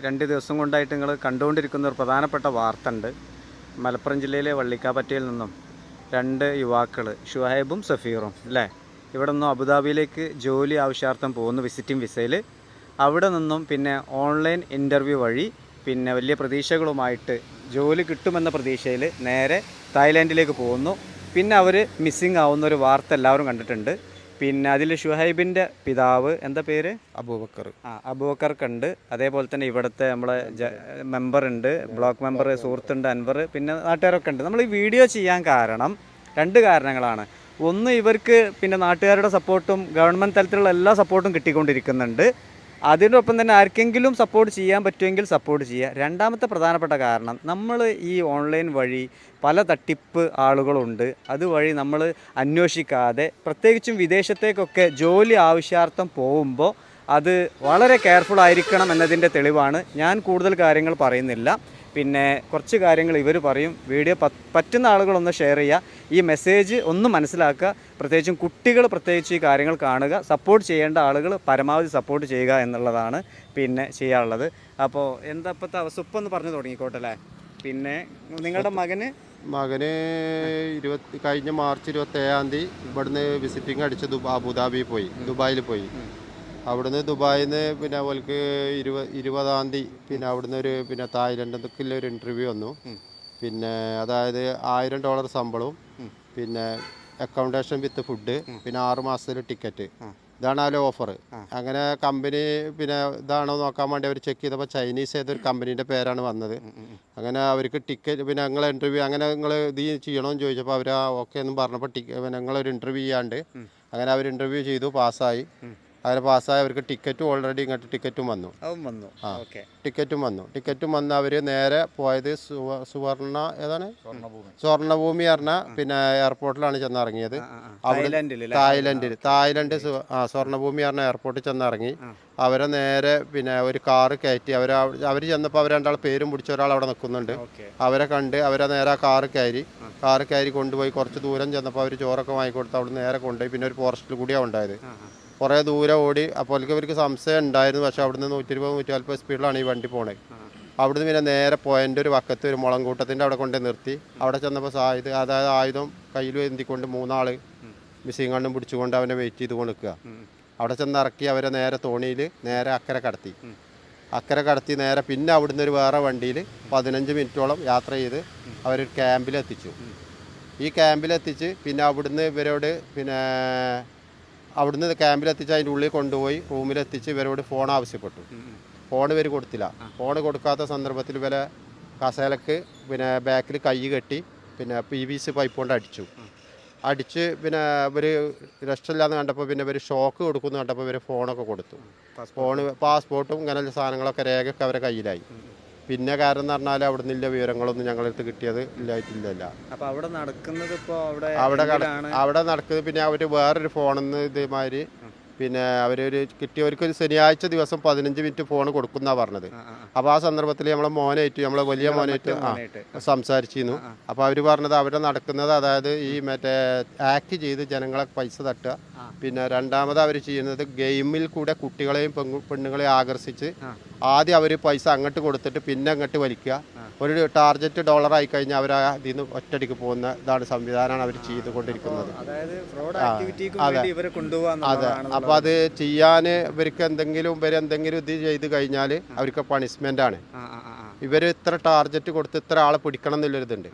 2 ദിവസം കൊണ്ടായിട്ട് നിങ്ങൾ കണ്ടുകൊണ്ടിരിക്കുന്ന ഒരു പ്രധാനപ്പെട്ട വാർത്ത ഉണ്ട്. മലപ്പുറം ജില്ലയിലെ വള്ളിക്കാപ്പറ്റയിൽ നിന്നും 2 യുവാക്കൾ ഷുഹൈബും സഫീറും അല്ലേ, ഇവിടെ നിന്നും അബുദാബിയിലേക്ക് ജോലി ആവശ്യാർത്ഥം പോകുന്നു വിസിറ്റിംഗ് വിസയിൽ. അവിടെ നിന്നും പിന്നെ ഓൺലൈൻ ഇൻ്റർവ്യൂ വഴി പിന്നെ വലിയ പ്രതീക്ഷകളുമായിട്ട് ജോലി കിട്ടുമെന്ന പ്രതീക്ഷയിൽ നേരെ തായ്ലാൻഡിലേക്ക് പോകുന്നു. പിന്നെ അവർ മിസ്സിങ് ആവുന്ന ഒരു വാർത്ത എല്ലാവരും കണ്ടിട്ടുണ്ട്. പിന്നെ അതിൽ ഷുഹൈബിൻ്റെ പിതാവ് എന്താ പേര്, അബൂബക്കർ. അബൂബക്കർക്കുണ്ട്. അതേപോലെ തന്നെ ഇവിടുത്തെ നമ്മളെ മെമ്പറുണ്ട്, ബ്ലോക്ക് മെമ്പർ സുഹൃത്തുണ്ട് അൻവർ, പിന്നെ നാട്ടുകാരൊക്കെ ഉണ്ട്. നമ്മൾ ഈ വീഡിയോ ചെയ്യാൻ കാരണം 2 കാരണങ്ങളാണ്. ഒന്ന്, ഇവർക്ക് പിന്നെ നാട്ടുകാരുടെ സപ്പോർട്ടും ഗവൺമെൻറ് തലത്തിലുള്ള എല്ലാ സപ്പോർട്ടും കിട്ടിക്കൊണ്ടിരിക്കുന്നുണ്ട്. അതിനൊപ്പം തന്നെ ആർക്കെങ്കിലും സപ്പോർട്ട് ചെയ്യാൻ പറ്റുമെങ്കിൽ സപ്പോർട്ട് ചെയ്യുക. രണ്ടാമത്തെ പ്രധാനപ്പെട്ട കാരണം, നമ്മൾ ഈ ഓൺലൈൻ വഴി പല തട്ടിപ്പ് ആളുകളുണ്ട്. അതുവഴി നമ്മൾ അന്വേഷിക്കാതെ, പ്രത്യേകിച്ചും വിദേശത്തേക്കൊക്കെ ജോലി ആവശ്യാർത്ഥം പോകുമ്പോൾ അത് വളരെ കെയർഫുൾ ആയിരിക്കണം എന്നതിൻ്റെ തെളിവാണ്. ഞാൻ കൂടുതൽ കാര്യങ്ങൾ പറയുന്നില്ല. പിന്നെ കുറച്ച് കാര്യങ്ങൾ ഇവർ പറയും. വീഡിയോ പറ്റുന്ന ആളുകളൊന്ന് ഷെയർ ചെയ്യുക, ഈ മെസ്സേജ് ഒന്ന് മനസ്സിലാക്കുക. പ്രത്യേകിച്ചും കുട്ടികൾ പ്രത്യേകിച്ച് ഈ കാര്യങ്ങൾ കാണുക. സപ്പോർട്ട് ചെയ്യേണ്ട ആളുകൾ പരമാവധി സപ്പോർട്ട് ചെയ്യുക എന്നുള്ളതാണ് പിന്നെ ചെയ്യാനുള്ളത്. അപ്പോൾ എന്താ ഇപ്പോഴത്തെ അവസ്ഥ ഒന്ന് പറഞ്ഞു തുടങ്ങിക്കോട്ടെ അല്ലേ. പിന്നെ നിങ്ങളുടെ മകന് കഴിഞ്ഞ മാർച്ച് 27 ഇവിടുന്ന് വിസിറ്റിംഗ് അടിച്ച് ദുബായിൽ പോയി. അവിടുന്ന് ദുബായിൽ നിന്ന് പിന്നെ അവർക്ക് 20 പിന്നെ അവിടുന്ന് പിന്നെ തായ്ലൻഡിൽ ഒരു ഇൻ്റർവ്യൂ വന്നു. പിന്നെ അതായത് $1000 ശമ്പളവും പിന്നെ അക്കോമഡേഷൻ വിത്ത് ഫുഡ്, പിന്നെ 6 മാസത്തിൽ ടിക്കറ്റ്. ഇതാണ് അതിലെ ഓഫർ. അങ്ങനെ കമ്പനി പിന്നെ ഇതാണോ നോക്കാൻ വേണ്ടി അവർ ചെക്ക് ചെയ്തപ്പോൾ ചൈനീസ് ഏതൊരു കമ്പനീൻ്റെ പേരാണ് വന്നത്. അങ്ങനെ അവർക്ക് ടിക്കറ്റ് പിന്നെ ഞങ്ങൾ ഇൻ്റർവ്യൂ അങ്ങനെ നിങ്ങൾ ഇത് ചെയ്യണമെന്ന് ചോദിച്ചപ്പോൾ അവർ ഓക്കെ എന്നും പറഞ്ഞപ്പോൾ പിന്നെ ഞങ്ങളൊരു ഇൻ്റർവ്യൂ ചെയ്യാണ്ട് അങ്ങനെ അവർ ഇൻ്റർവ്യൂ ചെയ്തു, പാസ്സായി. അങ്ങനെ പാസ്സായി അവർക്ക് ടിക്കറ്റും ഓൾറെഡി ഇങ്ങോട്ട് ടിക്കറ്റും വന്നു. ടിക്കറ്റും വന്ന് അവർ നേരെ പോയത് സ്വർണ്ണഭൂമി പറഞ്ഞ പിന്നെ എയർപോർട്ടിലാണ് ചെന്നിറങ്ങിയത്. തായ്ലൻഡ് സ്വർണ്ണഭൂമി പറഞ്ഞ എയർപോർട്ടിൽ ചെന്നിറങ്ങി. അവരെ നേരെ പിന്നെ ഒരു കാറ് കയറ്റി. അവർ ചെന്നപ്പോൾ അവർ 2 പേരും പിടിച്ച ഒരാൾ അവിടെ നിൽക്കുന്നുണ്ട്. അവരെ കണ്ട് അവരെ നേരെ ആ കാറ് കയറി കൊണ്ടുപോയി. കുറച്ച് ദൂരം ചെന്നപ്പോൾ അവർ ചോറൊക്കെ വാങ്ങിക്കൊടുത്ത് അവിടെ നേരെ കൊണ്ടുപോയി. പിന്നെ ഒരു ഫോറസ്റ്റിൽ കൂടിയാണ് ഉണ്ടായത്. കുറേ ദൂരം ഓടി. അപ്പോൾ ഇവർക്ക് സംശയം ഉണ്ടായിരുന്നു. പക്ഷേ അവിടുന്ന് 120-140 സ്പീഡിലാണ് ഈ വണ്ടി പോണത്. അവിടുന്ന് പിന്നെ നേരെ പോയിൻ്റെ ഒരു വക്കത്ത് ഒരു മുളങ്കൂട്ടത്തിൻ്റെ അവിടെ കൊണ്ട് നിർത്തി. അവിടെ ചെന്നപ്പോൾ അതായത് ആയുധം കയ്യിൽ എന്തിക്കൊണ്ട് 3 ആൾ മിസ്സിങ് കണ്ണും പിടിച്ചുകൊണ്ട് അവനെ വെയിറ്റ് ചെയ്ത് നിൽക്കുക. അവിടെ ചെന്നിറക്കി അവരെ നേരെ തോണിയിൽ നേരെ അക്കരെ കടത്തി നേരെ പിന്നെ അവിടുന്ന് ഒരു വേറെ വണ്ടിയിൽ 15 മിനിറ്റോളം യാത്ര ചെയ്ത് അവരൊരു ക്യാമ്പിലെത്തിച്ചു. ഈ ക്യാമ്പിലെത്തിച്ച് പിന്നെ അവിടുന്ന് ഇവരോട് പിന്നെ അവിടുന്ന് ക്യാമ്പിലെത്തിച്ച് അതിൻ്റെ ഉള്ളിൽ കൊണ്ടുപോയി റൂമിലെത്തിച്ച് ഇവരോട് ഫോൺ ആവശ്യപ്പെട്ടു. ഫോൺ ഇവർ കൊടുത്തില്ല. ഫോൺ കൊടുക്കാത്ത സന്ദർഭത്തിൽ ഇവരെ കസേലക്ക് പിന്നെ ബാക്കിൽ കൈ കെട്ടി പിന്നെ PVC പൈപ്പ് കൊണ്ട് അടിച്ച് പിന്നെ ഇവർ രക്ഷയില്ലാന്ന് കണ്ടപ്പോൾ പിന്നെ ഇവർ ഷോക്ക് കൊടുക്കുമെന്ന് കണ്ടപ്പോൾ ഇവർ ഫോണൊക്കെ കൊടുത്തു. പാസ്പോർട്ടും ഇങ്ങനെ സാധനങ്ങളൊക്കെ രേഖയൊക്കെ അവരെ കയ്യിലായി. പിന്നെ കാരണം എന്ന് പറഞ്ഞാൽ അവിടെ നിന്നില്ല വിവരങ്ങളൊന്നും ഞങ്ങളടുത്ത് കിട്ടിയത് ഇല്ലായിട്ടില്ല. അപ്പോൾ അവിടെ നടക്കുന്നത് ഇപ്പോൾ അവിടെ നടക്കുന്നത് പിന്നെ അവർ വേറൊരു ഫോണിൽ നിന്ന് ഇതേമാതിരി പിന്നെ അവരൊരു കിട്ടിയവർക്കൊരു ശനിയാഴ്ച ദിവസം 15 മിനിറ്റ് ഫോൺ കൊടുക്കുന്നാണ് പറഞ്ഞത്. അപ്പോൾ ആ സന്ദർഭത്തിൽ നമ്മളെ വലിയ മോനായിട്ട് സംസാരിച്ചിരുന്നു. അപ്പോൾ അവർ പറഞ്ഞത് അവിടെ നടക്കുന്നത് അതായത് ഈ മറ്റേ ആക്ട് ചെയ്ത് ജനങ്ങളെ പൈസ തട്ടുക. പിന്നെ രണ്ടാമത് അവർ ചെയ്യുന്നത് ഗെയിമിൽ കൂടെ കുട്ടികളെയും പെണ്ണുങ്ങളെയും ആകർഷിച്ച് ആദ്യം അവർ പൈസ അങ്ങോട്ട് കൊടുത്തിട്ട് പിന്നെ അങ്ങോട്ട് വലിക്കുക. ഒരു ടാർജറ്റ് $ആയി കഴിഞ്ഞാൽ അവർ ഇതിൽ നിന്ന് ഒറ്റടിക്ക് പോകുന്ന ഇതാണ് സംവിധാനമാണ് അവർ ചെയ്തുകൊണ്ടിരിക്കുന്നത്. അതെ. അപ്പോൾ അത് ചെയ്യാൻ ഇവർക്ക് എന്തെങ്കിലും ഇത് ചെയ്ത് കഴിഞ്ഞാൽ അവർക്ക് പണിഷ്മെൻ്റ് ആണ്. ഇവർ ഇത്ര ടാർജറ്റ് കൊടുത്ത് ഇത്ര ആളെ പിടിക്കണം എന്നുള്ളൊരിതുണ്ട്.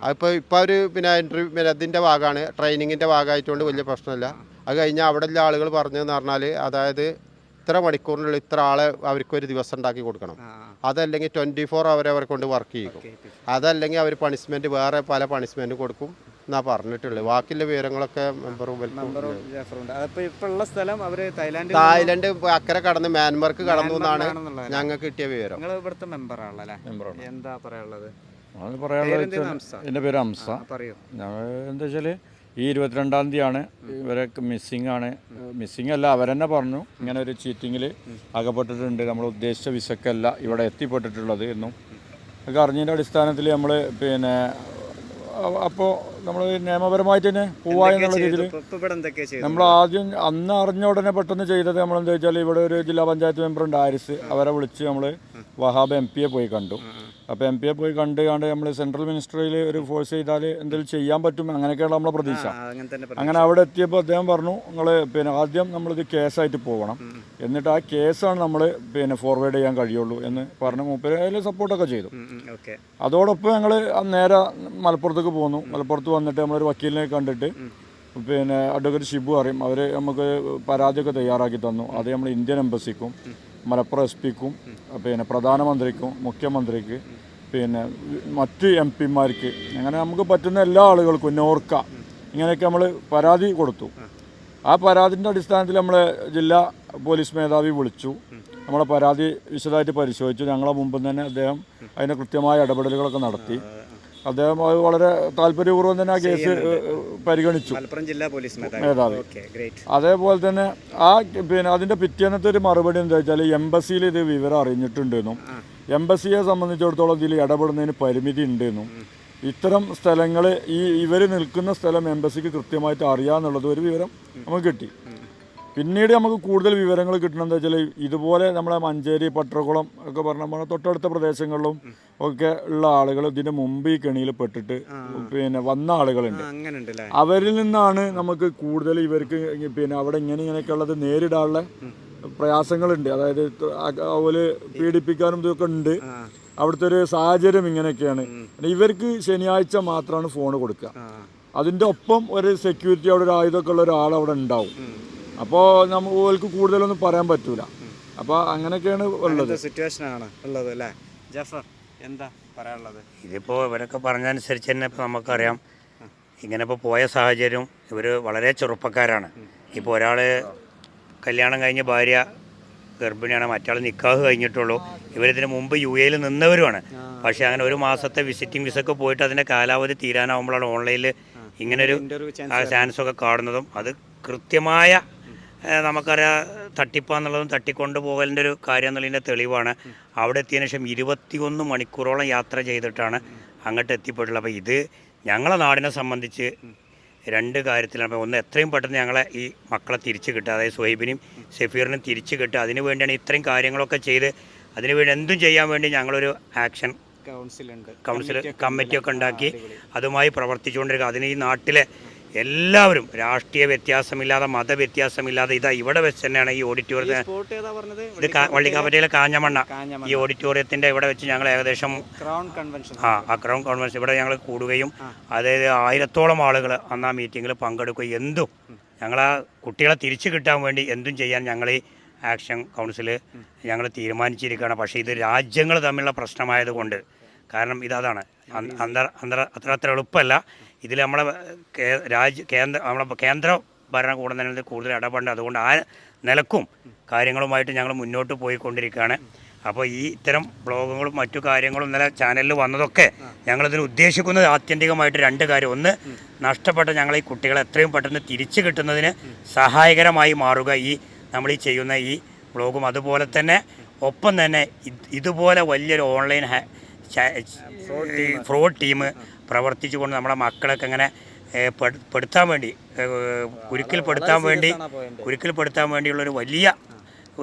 അതിപ്പോൾ അവർ പിന്നെ ഇൻ്റർവ്യൂ അതിൻ്റെ ഭാഗമാണ്, ട്രെയിനിങ്ങിൻ്റെ ഭാഗമായിട്ടുകൊണ്ട് വലിയ പ്രശ്നമില്ല. അത് കഴിഞ്ഞാൽ അവിടെ ഉള്ള ആളുകൾ പറഞ്ഞതെന്ന് പറഞ്ഞാൽ അതായത് ഇത്ര മണിക്കൂറിനുള്ളിൽ ഇത്ര ആളെ അവർക്കൊരു ദിവസം ഉണ്ടാക്കി കൊടുക്കണം. അതല്ലെങ്കിൽ 24 അവരെ കൊണ്ട് വർക്ക് ചെയ്യും. അതല്ലെങ്കിൽ അവർ പണിഷ്മെൻറ്റ് വേറെ പല പണിഷ്മെൻറ്റ് കൊടുക്കും എന്നാ പറഞ്ഞിട്ടുള്ളത്. ബാക്കിയുള്ള വിവരങ്ങളൊക്കെ തായ്ലൻഡ് അക്കരെ കടന്ന് മ്യാൻമർക്ക് കടന്നു എന്നാണ് ഞങ്ങൾക്ക് കിട്ടിയ വിവരം. എന്താ പറയാനുള്ളത്? എൻ്റെ പേര് ഹംസ. ഞങ്ങൾ എന്താ വെച്ചാൽ ഈ 22-ാം തീയതിയാണ് ഇവരൊക്കെ മിസ്സിങ് അല്ല, അവരെന്നെ പറഞ്ഞു ഇങ്ങനെ ഒരു ചീറ്റിങ്ങിൽ അകപ്പെട്ടിട്ടുണ്ട്, നമ്മൾ ഉദ്ദേശിച്ച വിസക്കല്ല ഇവിടെ എത്തിപ്പെട്ടിട്ടുള്ളത് എന്നും ഒക്കെ അറിഞ്ഞതിൻ്റെ അടിസ്ഥാനത്തിൽ നമ്മൾ പിന്നെ അപ്പോൾ നമ്മൾ നിയമപരമായിട്ട് തന്നെ പോവാ എന്നുള്ള രീതിയിൽ നമ്മൾ ആദ്യം അന്ന് അറിഞ്ഞ ഉടനെ പെട്ടെന്ന് ചെയ്തത് നമ്മളെന്താ വെച്ചാൽ ഇവിടെ ഒരു ജില്ലാ പഞ്ചായത്ത് മെമ്പറുണ്ട് ഹാരിസ്, അവരെ വിളിച്ച് നമ്മൾ വഹാബ് MP പോയി കണ്ടു. അപ്പോൾ MP പോയി കണ്ട് നമ്മൾ സെൻട്രൽ മിനിസ്റ്ററിയിൽ ഒരു ഫോഴ്സ് ചെയ്താൽ എന്തെങ്കിലും ചെയ്യാൻ പറ്റും, അങ്ങനെയൊക്കെയാണ് നമ്മളെ പ്രതീക്ഷ. അങ്ങനെ അവിടെ എത്തിയപ്പോൾ അദ്ദേഹം പറഞ്ഞു നിങ്ങൾ ആദ്യം നമ്മളിത് കേസായിട്ട് പോകണം, എന്നിട്ട് ആ കേസാണ് നമ്മൾ ഫോർവേഡ് ചെയ്യാൻ കഴിയുള്ളൂ എന്ന് പറഞ്ഞ് മൂപ്പര് അതിൽ സപ്പോർട്ടൊക്കെ ചെയ്തു. അതോടൊപ്പം ഞങ്ങൾ നേരെ മലപ്പുറത്തേക്ക് പോന്നു. മലപ്പുറത്ത് വന്നിട്ട് നമ്മളൊരു വക്കീലിനെ കണ്ടിട്ട് അഡ്വക്കേറ്റ് ഷിബു അറിയും, അവർ നമുക്ക് പരാതിയൊക്കെ തയ്യാറാക്കി തന്നു. അത് നമ്മൾ ഇന്ത്യൻ എംബസിക്കും മലപ്പുറം SP-ക്കും പ്രധാനമന്ത്രിക്കും മുഖ്യമന്ത്രിക്ക് മറ്റ് MP-മാർക്ക് അങ്ങനെ നമുക്ക് പറ്റുന്ന എല്ലാ ആളുകൾക്കും നോർക്ക ഇങ്ങനെയൊക്കെ നമ്മൾ പരാതി കൊടുത്തു. ആ പരാതിൻ്റെ അടിസ്ഥാനത്തിൽ നമ്മളെ ജില്ലാ പോലീസ് മേധാവി വിളിച്ചു, നമ്മളെ പരാതി വിശദമായിട്ട് പരിശോധിച്ചു. ഞങ്ങളെ മുമ്പ് തന്നെ അദ്ദേഹം അതിന് കൃത്യമായ ഇടപെടലുകളൊക്കെ നടത്തി. അദ്ദേഹം അത് വളരെ താല്പര്യപൂർവ്വം തന്നെ ആ കേസ് പരിഗണിച്ചു, ജില്ലാ പോലീസ് മേധാവി. അതേപോലെ തന്നെ അതിൻ്റെ പിറ്റേന്നത്തെ ഒരു മറുപടി എന്താ വെച്ചാൽ എംബസിയിൽ ഇത് വിവരം അറിഞ്ഞിട്ടുണ്ടെന്നും എംബസിയെ സംബന്ധിച്ചിടത്തോളം ഇതിൽ ഇടപെടുന്നതിന് പരിമിതി ഉണ്ടെന്നും ഇത്തരം സ്ഥലങ്ങൾ ഇവർ നിൽക്കുന്ന സ്ഥലം എംബസിക്ക് കൃത്യമായിട്ട് അറിയാമെന്നുള്ളത് ഒരു വിവരം നമുക്ക് കിട്ടി. പിന്നീട് നമുക്ക് കൂടുതൽ വിവരങ്ങൾ കിട്ടണമെന്ന് വെച്ചാൽ ഇതുപോലെ നമ്മളെ മഞ്ചേരി പട്ടർകുളം ഒക്കെ പറഞ്ഞ നമ്മുടെ തൊട്ടടുത്ത പ്രദേശങ്ങളിലും ഒക്കെ ഉള്ള ആളുകൾ ഇതിന് മുമ്പ് ഈ കെണിയിൽ പെട്ടിട്ട് വന്ന ആളുകളുണ്ട്. അവരിൽ നിന്നാണ് നമുക്ക് കൂടുതൽ ഇവർക്ക് അവിടെ ഇങ്ങനെയൊക്കെ ഉള്ളത് നേരിടാനുള്ള പ്രയാസങ്ങളുണ്ട്. അതായത് അതുപോലെ പീഡിപ്പിക്കാനും ഇതൊക്കെ ഉണ്ട്. അവിടുത്തെ ഒരു സാഹചര്യം ഇങ്ങനെയൊക്കെയാണ്. ഇവർക്ക് ശനിയാഴ്ച മാത്രമാണ് ഫോൺ കൊടുക്കുക. അതിൻ്റെ ഒപ്പം ഒരു സെക്യൂരിറ്റി അവിടെ ഒരു ആയുധമൊക്കെ ഉള്ള ഒരാൾ അവിടെ ഉണ്ടാവും. അപ്പോൾ നമുക്ക് കൂടുതലൊന്നും പറയാൻ പറ്റൂല. അപ്പോൾ അങ്ങനെയൊക്കെയാണ് ഉള്ളത്, സിറ്റുവേഷനാണ് ഉള്ളത് അല്ലേ ജഫർ? എന്താ പറയാനുള്ളത്? ഇതിപ്പോൾ ഇവരൊക്കെ പറഞ്ഞതനുസരിച്ച് തന്നെ ഇപ്പോൾ നമുക്കറിയാം, ഇങ്ങനെ ഇപ്പോൾ പോയ സാഹചര്യം ഇവർ വളരെ ചെറുപ്പക്കാരാണ്. ഇപ്പോൾ ഒരാൾ കല്യാണം കഴിഞ്ഞ് ഭാര്യ ഗർഭിണിയാണ്, മറ്റാൾ നിക്കാഹ് കഴിഞ്ഞിട്ടുള്ളൂ. ഇവരിതിന് മുമ്പ് UAE-യിൽ നിന്നവരുമാണ്. പക്ഷേ അങ്ങനെ ഒരു മാസത്തെ വിസിറ്റിംഗ് വിസക്ക് പോയിട്ട് അതിൻ്റെ കാലാവധി തീരാനാവുമ്പോഴാണ് ഓൺലൈനിൽ ഇങ്ങനൊരു ചാൻസൊക്കെ കാണുന്നതും. അത് കൃത്യമായ നമുക്കറിയാം തട്ടിപ്പാന്നുള്ളതും തട്ടിക്കൊണ്ട് പോകലിൻ്റെ ഒരു കാര്യം എന്നുള്ളതിൻ്റെ തെളിവാണ്. അവിടെ എത്തിയതിനു ശേഷം 21 മണിക്കൂറോളം യാത്ര ചെയ്തിട്ടാണ് അങ്ങോട്ട് എത്തിപ്പെട്ടുള്ളത്. അപ്പോൾ ഇത് ഞങ്ങളെ നാടിനെ സംബന്ധിച്ച് രണ്ട് കാര്യത്തിലാണ്. അപ്പോൾ ഒന്ന്, എത്രയും പെട്ടെന്ന് ഞങ്ങളെ ഈ മക്കളെ തിരിച്ചു കിട്ടുക, അതായത് സുഹൈബിനും സഫീറിനും തിരിച്ചു കിട്ടുക. അതിനു വേണ്ടിയാണ് ഇത്രയും കാര്യങ്ങളൊക്കെ ചെയ്ത് അതിനുവേണ്ടി എന്തും ചെയ്യാൻ വേണ്ടി ഞങ്ങളൊരു ആക്ഷൻ കൗൺസിൽ കമ്മിറ്റിയൊക്കെ ഉണ്ടാക്കി അതുമായി പ്രവർത്തിച്ചുകൊണ്ടിരിക്കുക. അതിന് ഈ നാട്ടിലെ എല്ലാവരും രാഷ്ട്രീയ വ്യത്യാസമില്ലാതെ മതവ്യത്യാസമില്ലാതെ ഇതാ ഇവിടെ വെച്ച് തന്നെയാണ് ഈ ഓഡിറ്റോറിയം. ഇത് വള്ളിക്കാപ്പറ്റയിലെ കാഞ്ഞമണ്ണ ഈ ഓഡിറ്റോറിയത്തിൻ്റെ ഇവിടെ വെച്ച് ഞങ്ങൾ ഏകദേശം ക്രൗൺ കൺവെൻഷൻ ഇവിടെ ഞങ്ങൾ കൂടുകയും അതായത് 1000-ഓളം ആളുകൾ അന്ന് ആ മീറ്റിങ്ങിൽ പങ്കെടുക്കുകയും എന്തും ഞങ്ങളാ കുട്ടികളെ തിരിച്ചു കിട്ടാൻ വേണ്ടി എന്തും ചെയ്യാൻ ഞങ്ങൾ ഈ ആക്ഷൻ കൗൺസിൽ ഞങ്ങൾ തീരുമാനിച്ചിരിക്കുകയാണ്. പക്ഷേ ഇത് രാജ്യങ്ങൾ തമ്മിലുള്ള പ്രശ്നമായതുകൊണ്ട്, കാരണം ഇതാണ് അത്ര എളുപ്പമല്ല. ഇതിൽ നമ്മളെ കേന്ദ്ര ഭരണകൂടം തന്നെ കൂടുതൽ ഇടപെടേണ്ടത്. അതുകൊണ്ട് ആ നിലക്കും കാര്യങ്ങളുമായിട്ട് ഞങ്ങൾ മുന്നോട്ട് പോയിക്കൊണ്ടിരിക്കുകയാണ്. അപ്പോൾ ഈ ഇത്തരം ബ്ലോഗുകളും മറ്റു കാര്യങ്ങളും ഇന്നലെ ചാനലിൽ വന്നതൊക്കെ ഞങ്ങളിതിന് ഉദ്ദേശിക്കുന്നത് ആത്യന്തികമായിട്ട് രണ്ട് കാര്യം. ഒന്ന്, നഷ്ടപ്പെട്ട ഞങ്ങൾ ഈ കുട്ടികളെ എത്രയും പെട്ടെന്ന് തിരിച്ചു കിട്ടുന്നതിന് സഹായകരമായി മാറുക ഈ നമ്മൾ ഈ ചെയ്യുന്ന ഈ ബ്ലോഗും. അതുപോലെ തന്നെ ഒപ്പം തന്നെ ഇതുപോലെ വലിയൊരു ഓൺലൈൻ ഫ്രോഡ് ടീം പ്രവർത്തിച്ചുകൊണ്ട് നമ്മുടെ മക്കളൊക്കെ അങ്ങനെ പെടുത്താൻ വേണ്ടി കുരുക്കിൽപ്പെടുത്താൻ വേണ്ടിയുള്ളൊരു വലിയ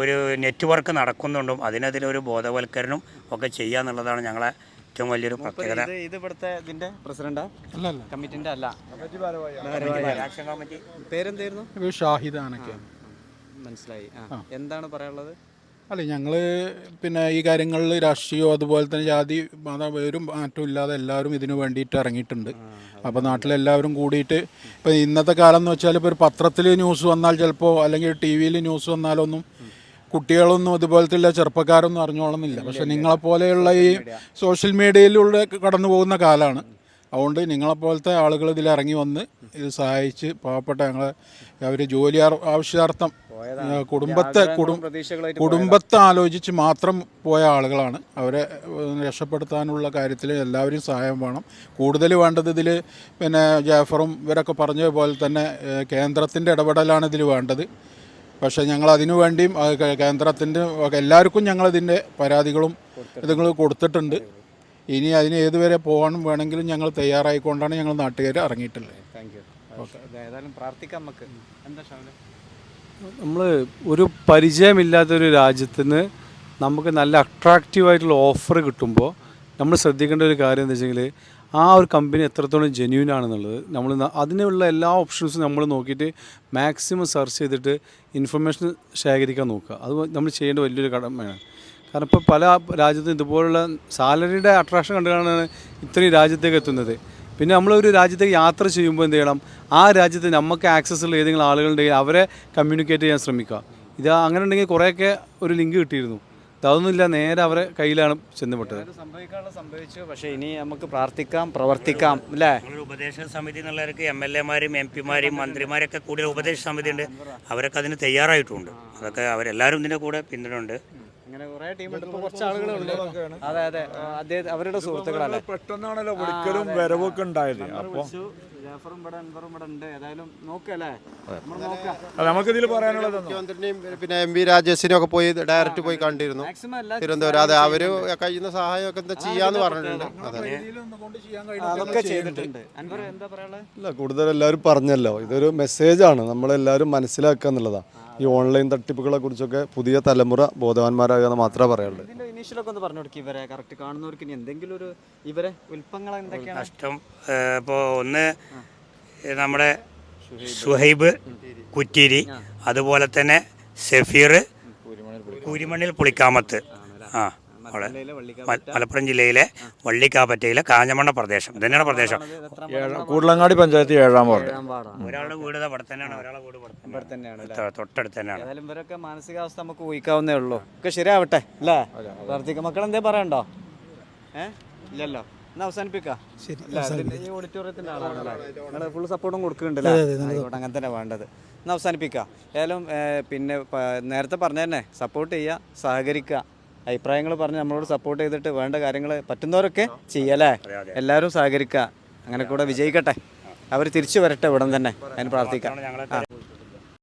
ഒരു നെറ്റ്വർക്ക് നടക്കുന്നുണ്ടും അതിനൊരു ബോധവൽക്കരണം ഒക്കെ ചെയ്യുക എന്നുള്ളതാണ് ഞങ്ങളെ ഏറ്റവും വലിയൊരു പ്രത്യേകത. ഇത് ഇവിടുത്തെ ഇതിന്റെ പ്രസിഡന്റാ? കമ്മിറ്റിന്റെ അല്ല, പേരെന്തായിരുന്നു? ഷാഹിദാനൊക്കെ. മനസ്സിലായി. എന്താണ് പറയാനുള്ളത്? അല്ല, ഞങ്ങൾ ഈ കാര്യങ്ങളിൽ രാഷ്ട്രീയമോ അതുപോലെ തന്നെ ജാതി മതം ഒരു മാറ്റവും ഇല്ലാതെ എല്ലാവരും ഇതിനു വേണ്ടിയിട്ട് ഇറങ്ങിയിട്ടുണ്ട്. അപ്പോൾ നാട്ടിലെല്ലാവരും കൂടിയിട്ട് ഇപ്പോൾ ഇന്നത്തെ കാലം എന്ന് വെച്ചാൽ ഇപ്പോൾ ഒരു പത്രത്തിൽ ന്യൂസ് വന്നാൽ ചിലപ്പോൾ അല്ലെങ്കിൽ TV-യിൽ ന്യൂസ് വന്നാലൊന്നും കുട്ടികളൊന്നും ഇതുപോലത്തെ ചെറുപ്പക്കാരൊന്നും അറിഞ്ഞോളുന്നില്ല. പക്ഷേ നിങ്ങളെപ്പോലെയുള്ള ഈ സോഷ്യൽ മീഡിയയിലൂടെ കടന്നു പോകുന്ന കാലമാണ്. അതുകൊണ്ട് നിങ്ങളെപ്പോലത്തെ ആളുകൾ ഇതിൽ ഇറങ്ങി വന്ന് ഇത് സഹായിച്ച് പാവപ്പെട്ട ഞങ്ങളെ അവർ ജോലി ആവശ്യാർത്ഥം കുടുംബത്തെ ആലോചിച്ച് മാത്രം പോയ ആളുകളാണ്. അവരെ രക്ഷപ്പെടുത്താനുള്ള കാര്യത്തിൽ എല്ലാവരും സഹായം വേണം. കൂടുതൽ വേണ്ടത് ഇതിൽ ജാഫറും ഇവരൊക്കെ പറഞ്ഞ പോലെ തന്നെ കേന്ദ്രത്തിൻ്റെ ഇടപെടലാണ് ഇതിൽ വേണ്ടത്. പക്ഷേ ഞങ്ങൾ അതിനു വേണ്ടിയും കേന്ദ്രത്തിൻ്റെ എല്ലാവർക്കും ഞങ്ങളിതിൻ്റെ പരാതികളും ഇതുങ്ങൾ കൊടുത്തിട്ടുണ്ട്. ഇനി അതിന് ഏതുവരെ പോകാൻ വേണമെങ്കിലും ഞങ്ങൾ തയ്യാറായിക്കൊണ്ടാണ് ഞങ്ങൾ നാട്ടുകാർ ഇറങ്ങിയിട്ടുള്ളത്. Thank you. ഏതായാലും പ്രാർത്ഥിക്കാം നമുക്ക്. എന്താ ഷാമിലെ? നമ്മൾ ഒരു പരിചയമില്ലാത്തൊരു രാജ്യത്തിന് നമുക്ക് നല്ല അട്രാക്റ്റീവായിട്ടുള്ള ഓഫർ കിട്ടുമ്പോൾ നമ്മൾ ശ്രദ്ധിക്കേണ്ട ഒരു കാര്യം എന്താ വെച്ചെങ്കിൽ ആ ഒരു കമ്പനി എത്രത്തോളം ജെന്യൂൻ ആണെന്നുള്ളത് നമ്മൾ അതിനുള്ള എല്ലാ ഓപ്ഷൻസും നമ്മൾ നോക്കിയിട്ട് മാക്സിമം സെർച്ച് ചെയ്തിട്ട് ഇൻഫർമേഷൻ ശേഖരിക്കാൻ നോക്കുക. അത് നമ്മൾ ചെയ്യേണ്ട വലിയൊരു കടമയാണ്. കാരണം ഇപ്പോൾ പല രാജ്യത്തും ഇതുപോലുള്ള സാലറിയുടെ അട്രാക്ഷൻ കണ്ടുകൊണ്ടാണ് ഇത്രയും രാജ്യത്തേക്ക് എത്തുന്നത്. പിന്നെ നമ്മളൊരു രാജ്യത്തേക്ക് യാത്ര ചെയ്യുമ്പോൾ എന്ത് ചെയ്യണം, ആ രാജ്യത്ത് നമുക്ക് ആക്സസ് ഉള്ള ഏതെങ്കിലും ആളുകളുണ്ടെങ്കിൽ അവരെ കമ്മ്യൂണിക്കേറ്റ് ചെയ്യാൻ ശ്രമിക്കുക. ഇത് അങ്ങനെ ഉണ്ടെങ്കിൽ കുറേയൊക്കെ ഒരു ലിങ്ക് കിട്ടിയിരുന്നു. അതൊന്നുമില്ല, നേരെ അവരെ കയ്യിലാണ് ചെന്നുപെട്ടത്. സംഭവിക്കാനുള്ള സംഭവിച്ചു. പക്ഷേ ഇനി നമുക്ക് പ്രാർത്ഥിക്കാം, പ്രവർത്തിക്കാം അല്ലേ? നമ്മളൊരു ഉപദേശ സമിതി എന്നുള്ളവർക്ക് MLA-മാരും MP-മാരും മന്ത്രിമാരൊക്കെ കൂടി ഉപദേശ സമിതി ഉണ്ട്. അവരൊക്കെ അതിന് തയ്യാറായിട്ടുമുണ്ട്. അതൊക്കെ അവരെല്ലാവരും ഇതിൻ്റെ കൂടെ പിന്തുണയുണ്ട്. അങ്ങനെ കുറേ ടീമുണ്ട്. ഇപ്പോൾ കുറച്ച് ആളുകളുണ്ട്. അതെ അതെ, അദ്ദേഹം അവരുടെ സുഹൃത്തുക്കളല്ലേ. പെട്ടെന്നാണല്ലോ വിളിക്കലും വരവൊക്കെ ഉണ്ടായത്. അപ്പോൾ ജാഫറും ഇവിടെ അൻവറും ഇവിടെ ഉണ്ട്. ഏതായാലും നോക്കല്ലേ, നമ്മൾ നോക്കാം. നമുക്കിതിൽ പറയാനുള്ളത് മുഖ്യമന്ത്രിനെയും പിന്നെ MP രാജേഷിനെയും ഒക്കെ പോയി ഡയറക്റ്റ് പോയി കണ്ടിരുന്നു മാക്സിമം എല്ലാ തിരുവനന്തപുരം. അതെ, അവര് കഴിയുന്ന സഹായമൊക്കെ എന്താ ചെയ്യാന്ന് പറഞ്ഞിട്ടുണ്ട്. അതെ, അതൊക്കെ ചെയ്തിട്ടുണ്ട്. അൻവർ എന്താ പറയാനുള്ളത്? ഇല്ല, കൂടുതൽ എല്ലാവരും പറഞ്ഞല്ലോ, ഇതൊരു മെസ്സേജാണ്, നമ്മളെല്ലാവരും മനസ്സിലാക്കുക എന്നുള്ളതാണ്. ഈ ഓൺലൈൻ തട്ടിപ്പുകളെ കുറിച്ചൊക്കെ പുതിയ തലമുറ ബോധവാന്മാരാകുക എന്ന് മാത്രമേ പറയുള്ളൂ. ഇതിന്റെ ഇനീഷ്യലൊക്കെ ഒന്ന് പറഞ്ഞു കൊടുക്കും. ഇവരെ കറക്റ്റ് കാണുന്നവർക്ക് ഇനി എന്തെങ്കിലും ഒരു ഇവരെ ഉൽപ്പങ്ങൾ എന്തൊക്കെയാണ് നഷ്ടം ഇപ്പോൾ ഒന്ന് നമ്മുടെ സുഹൈബ് കുറ്റീരി, അതുപോലെ തന്നെ സഫീർ കുരിമണ്ണിൽ പുളിക്കാമത്ത്, അവിടെ മലപ്പുറം ജില്ലയിലെ വള്ളിക്കാപ്പറ്റയിലെ കാഞ്ഞമണ്ണ പ്രദേശം. ഇതന്നെയാണ് പ്രദേശം. കൂടലങ്ങാടി പഞ്ചായത്ത് 7-ാം വാർഡ്. ഒരാളുടെ വീട് ഇവിടെ തന്നെയാണ്, ഒരാളുടെ വീട് ഇവിടെ തന്നെയാണ്, തൊട്ടടുത്ത് തന്നെയാണ്. ഏതായാലും ഇവരൊക്കെ മാനസികാവസ്ഥ നമുക്ക് ഊഹിക്കാവുന്നേ ഉള്ളൂ. ഒക്കെ ശരിയാവട്ടെ അല്ലേ? പ്രാർത്ഥിക്കാം. മക്കൾ എന്തേ പറയണ്ടോ? ഇല്ലല്ലോ, എന്നാ അവസാനിപ്പിക്കാം. ഈ ഓഡിറ്റോറിയത്തിന്റെ ആളാണല്ലേ, നിങ്ങൾ ഫുൾ സപ്പോർട്ടും കൊടുക്കുന്നുണ്ടല്ലേ? ആയിക്കോട്ടെ, അങ്ങനെ തന്നെ വേണ്ടത്. എന്നാൽ അവസാനിപ്പിക്കാം. ഏതായാലും പിന്നെ നേരത്തെ പറഞ്ഞ തന്നെ സപ്പോർട്ട് ചെയ്യുക, സഹകരിക്കുക, അഭിപ്രായങ്ങൾ പറഞ്ഞ് നമ്മളോട് സപ്പോർട്ട് ചെയ്തിട്ട് വേണ്ട കാര്യങ്ങൾ പറ്റുന്നവരൊക്കെ ചെയ്യല്ലേ. എല്ലാവരും സഹകരിക്കുക. അങ്ങനെ കൂടെ വിജയിക്കട്ടെ, അവർ തിരിച്ചു വരട്ടെ ഉടൻ തന്നെ. അതിന് പ്രാർത്ഥിക്കാം.